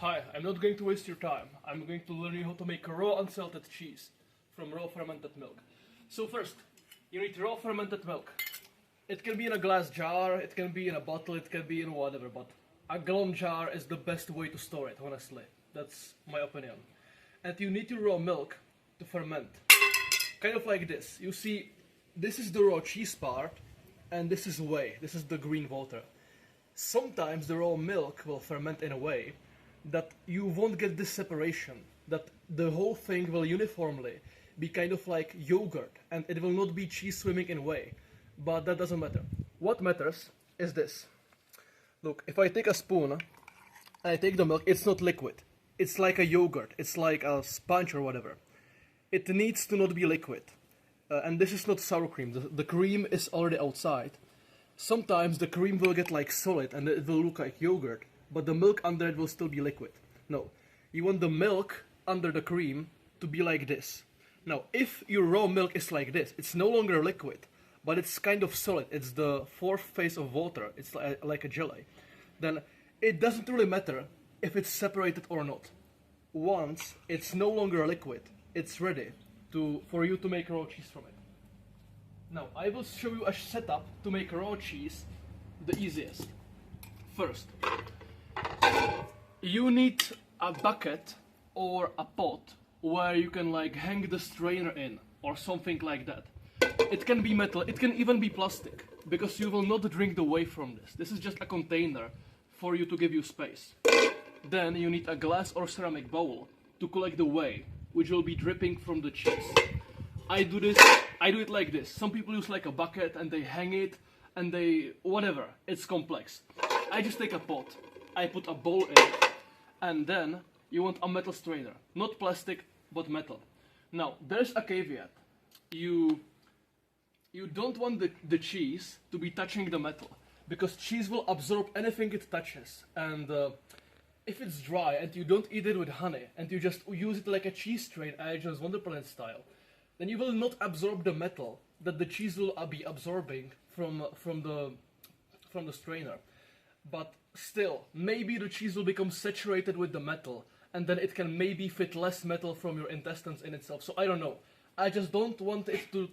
Hi, I'm not going to waste your time. I'm going to learn you how to make raw unsalted cheese from raw fermented milk. So first, you need raw fermented milk. It can be in a glass jar, it can be in a bottle, it can be in whatever, but a gallon jar is the best way to store it, honestly. That's my opinion. And you need your raw milk to ferment. Kind of like this. You see, this is the raw cheese part, and this is whey. This is the green water. Sometimes the raw milk will ferment in a way that you won't get this separation, that the whole thing will uniformly be kind of like yogurt, and it will not be cheese swimming in whey. But that doesn't matter. What matters is this. Look, if I take a spoon and I take the milk, it's not liquid. It's like a yogurt. It's like a sponge or whatever. It needs to not be liquid. And this is not sour cream. The cream is already outside. Sometimes the cream will get like solid and it will look like yogurt, but the milk under it will still be liquid. No, you want the milk under the cream to be like this. Now, if your raw milk is like this, it's no longer liquid, but it's kind of solid. It's the fourth phase of water. It's like a jelly. Then it doesn't really matter if it's separated or not. Once it's no longer liquid, it's ready for you to make raw cheese from it. Now, I will show you a setup to make raw cheese the easiest. First, you need a bucket or a pot where you can like hang the strainer in or something like that. It can be metal, it can even be plastic, because you will not drink the whey from this. This is just a container for you to give you space. Then you need a glass or ceramic bowl to collect the whey, which will be dripping from the cheese. I do it like this. Some people use like a bucket and they hang it and whatever, it's complex. I just take a pot, I put a bowl in it, and then you want a metal strainer. Not plastic, but metal. Now, there's a caveat. You don't want the cheese to be touching the metal, because cheese will absorb anything it touches. And if it's dry and you don't eat it with honey and you just use it like a cheese strain, Alice's Wonderland style, then you will not absorb the metal that the cheese will be absorbing from the strainer. But still, maybe the cheese will become saturated with the metal, and then it can maybe fit less metal from your intestines in itself. So I don't know. I just don't want it to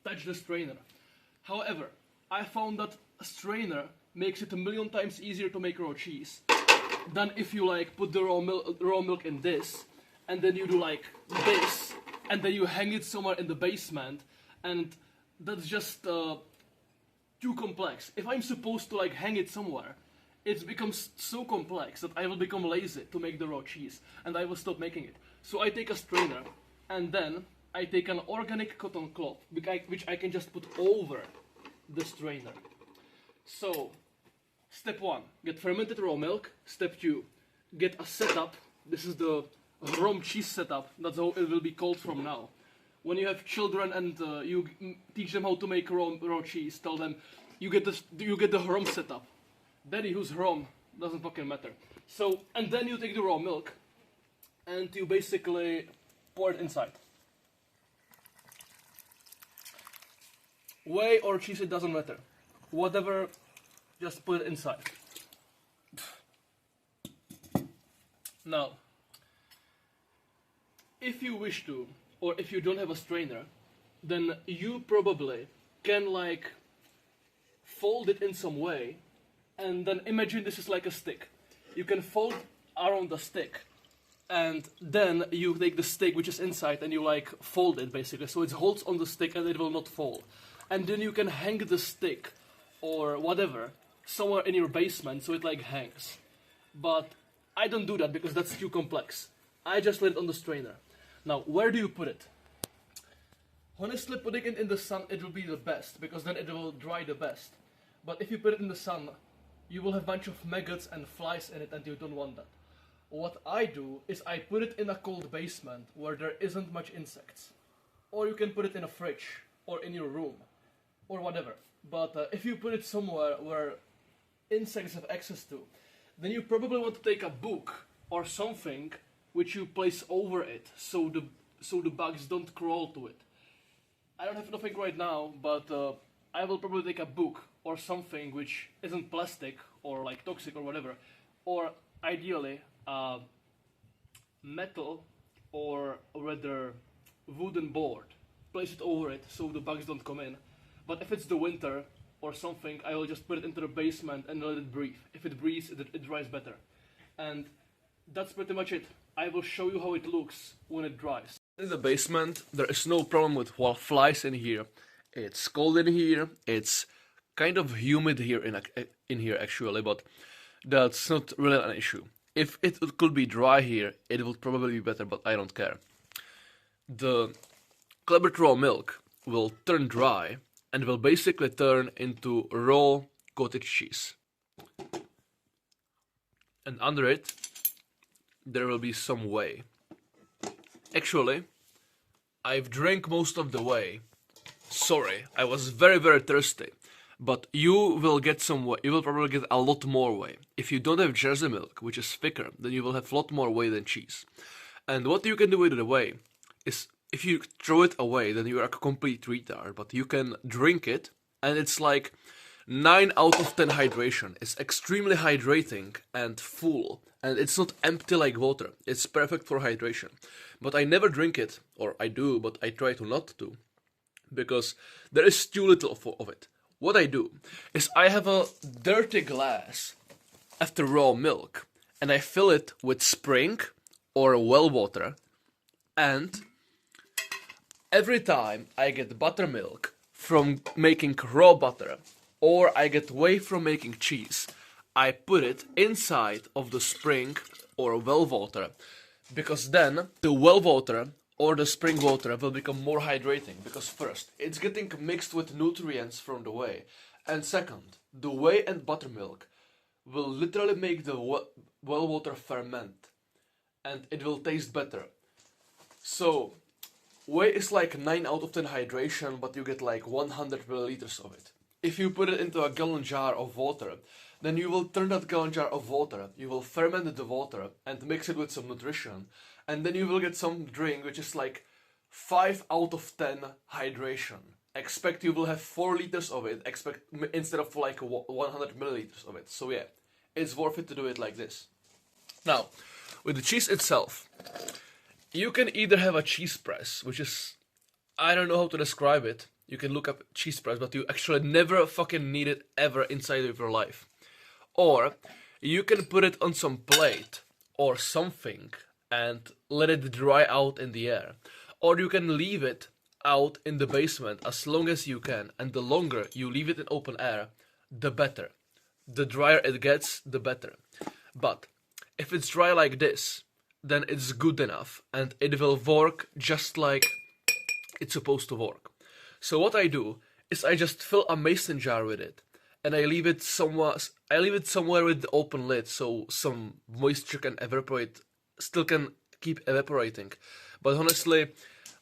touch the strainer. However, I found that a strainer makes it a million times easier to make raw cheese than if you like put the raw milk in this, and then you do like this, and then you hang it somewhere in the basement, and that's just too complex. If I'm supposed to like hang it somewhere, it becomes so complex that I will become lazy to make the raw cheese, and I will stop making it. So I take a strainer, and then I take an organic cotton cloth, which I can just put over the strainer. So, step 1, get fermented raw milk. Step 2, get a setup. This is the raw cheese setup. That's how it will be called from now. When you have children and you teach them how to make raw cheese, tell them you get the rum setup. Daddy, who's rum? Doesn't fucking matter. So, and then you take the raw milk and you basically pour it inside. Whey or cheese, it doesn't matter. Whatever, just put it inside. Now, if you wish to, or if you don't have a strainer, then you probably can like fold it in some way, and then imagine this is like a stick. You can fold around the stick, and then you take the stick which is inside and you like fold it basically, so it holds on the stick and it will not fall. And then you can hang the stick or whatever somewhere in your basement so it like hangs. But I don't do that because that's too complex. I just let it on the strainer. Now, where do you put it? Honestly, putting it in the sun, it will be the best, because then it will dry the best. But if you put it in the sun, you will have a bunch of maggots and flies in it, and you don't want that. What I do is I put it in a cold basement where there isn't much insects. Or you can put it in a fridge, or in your room, or whatever. But if you put it somewhere where insects have access to, then you probably want to take a book or something which you place over it, so the bugs don't crawl to it. I don't have nothing right now, but I will probably take a book or something which isn't plastic or like toxic or whatever. Or ideally, a metal or rather wooden board, place it over it so the bugs don't come in. But if it's the winter or something, I will just put it into the basement and let it breathe. If it breathes, it dries better. And that's pretty much it. I will show you how it looks when it dries. In the basement, there is no problem with flies in here. It's cold in here. It's kind of humid here in here actually, but that's not really an issue. If it could be dry here, it would probably be better, but I don't care. The clabbered raw milk will turn dry and will basically turn into raw cottage cheese. And under it, there will be some whey. Actually, I've drank most of the whey. Sorry, I was very thirsty. But you will get some whey. You will probably get a lot more whey. If you don't have Jersey milk, which is thicker, then you will have a lot more whey than cheese. And what you can do with the whey is, if you throw it away, then you are a complete retard. But you can drink it, and it's like 9 out of 10 hydration. It's extremely hydrating and full. And it's not empty like water. It's perfect for hydration. But I never drink it, or I do, but I try to not to, because there is too little of it. What I do is I have a dirty glass after raw milk, and I fill it with spring or well water, and every time I get buttermilk from making raw butter, or I get whey from making cheese, I put it inside of the spring or well water, because then the well water or the spring water will become more hydrating, because first, it's getting mixed with nutrients from the whey, and second, the whey and buttermilk will literally make the well water ferment, and it will taste better. So, whey is like 9 out of 10 hydration, but you get like 100 milliliters of it. If you put it into a gallon jar of water, then you will turn that gallon jar of water, you will ferment the water and mix it with some nutrition, and then you will get some drink which is like 5 out of 10 hydration. Expect you will have 4 liters of it, instead of like 100 milliliters of it. So yeah, it's worth it to do it like this. Now, with the cheese itself, you can either have a cheese press, which is, I don't know how to describe it. You can look up cheese press, but you actually never fucking need it ever inside of your life. Or you can put it on some plate or something and let it dry out in the air. Or you can leave it out in the basement as long as you can, and the longer you leave it in open air, the better. The drier it gets, the better. But if it's dry like this, then it's good enough and it will work just like it's supposed to work. So what I do is I just fill a mason jar with it, and I leave it somewhere with the open lid, so some moisture can evaporate, still can keep evaporating. But honestly,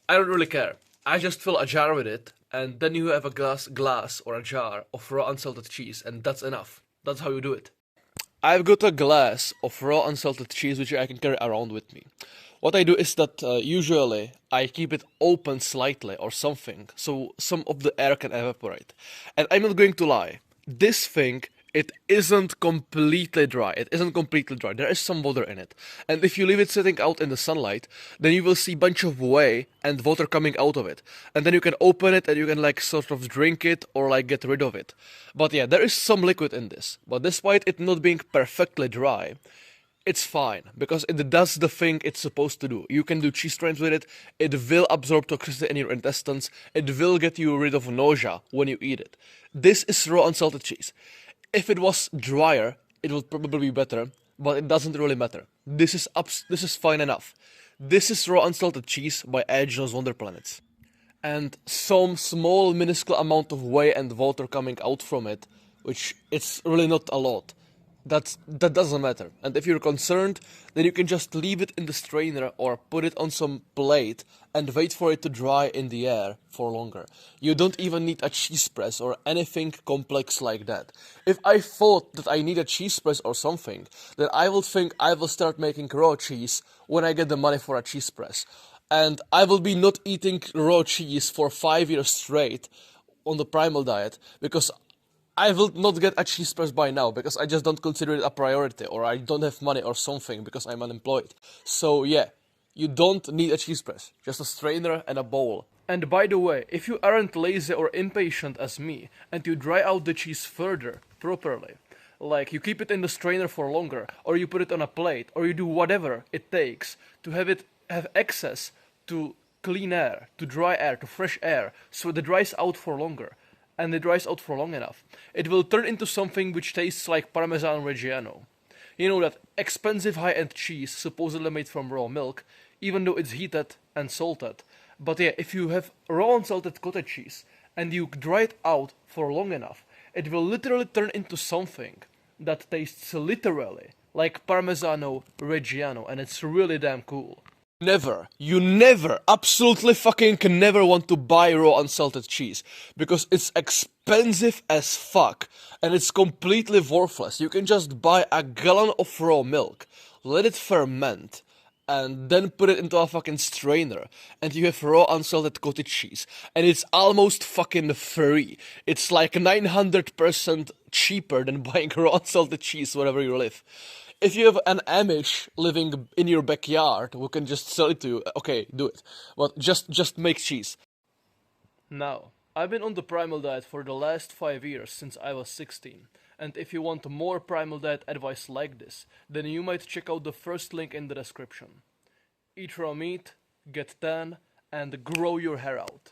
I don't really care. I just fill a jar with it, and then you have a glass or a jar of raw unsalted cheese, and that's enough. That's how you do it. I've got a glass of raw unsalted cheese which I can carry around with me. What I do is that usually I keep it open slightly or something, so some of the air can evaporate. And I'm not going to lie, this thing, it isn't completely dry. It isn't completely dry. There is some water in it. And if you leave it sitting out in the sunlight, then you will see a bunch of whey and water coming out of it. And then you can open it and you can like sort of drink it or like get rid of it. But yeah, there is some liquid in this. But despite it not being perfectly dry, it's fine, because it does the thing it's supposed to do. You can do cheese strains with it, it will absorb toxicity in your intestines, it will get you rid of nausea when you eat it. This is raw unsalted cheese. If it was drier, it would probably be better, but it doesn't really matter. This is fine enough. This is raw unsalted cheese by Edge's Wonder Planets. And some small minuscule amount of whey and water coming out from it, which it's really not a lot. That doesn't matter. And if you're concerned, then you can just leave it in the strainer or put it on some plate and wait for it to dry in the air for longer. You don't even need a cheese press or anything complex like that. If I thought that I need a cheese press or something, then I will think I will start making raw cheese when I get the money for a cheese press. And I will be not eating raw cheese for 5 years straight on the Primal diet, because I will not get a cheese press by now because I just don't consider it a priority, or I don't have money or something because I'm unemployed. So yeah, you don't need a cheese press, just a strainer and a bowl. And by the way, if you aren't lazy or impatient as me, and you dry out the cheese further, properly, like you keep it in the strainer for longer, or you put it on a plate, or you do whatever it takes to have access to clean air, to dry air, to fresh air, so it dries out for longer, and it dries out for long enough, it will turn into something which tastes like Parmesan Reggiano. You know, that expensive high-end cheese supposedly made from raw milk, even though it's heated and salted. But yeah, if you have raw unsalted cottage cheese and you dry it out for long enough, it will literally turn into something that tastes literally like Parmesano Reggiano, and it's really damn cool. You never, absolutely fucking never want to buy raw unsalted cheese, because it's expensive as fuck, and it's completely worthless. You can just buy a gallon of raw milk, let it ferment, and then put it into a fucking strainer, and you have raw unsalted cottage cheese, and it's almost fucking free. It's like 900% cheaper than buying raw unsalted cheese wherever you live. If you have an Amish living in your backyard who can just sell it to you, okay, do it. But just make cheese. Now, I've been on the Primal diet for the last 5 years, since I was 16. And if you want more Primal diet advice like this, then you might check out the first link in the description. Eat raw meat, get tan, and grow your hair out.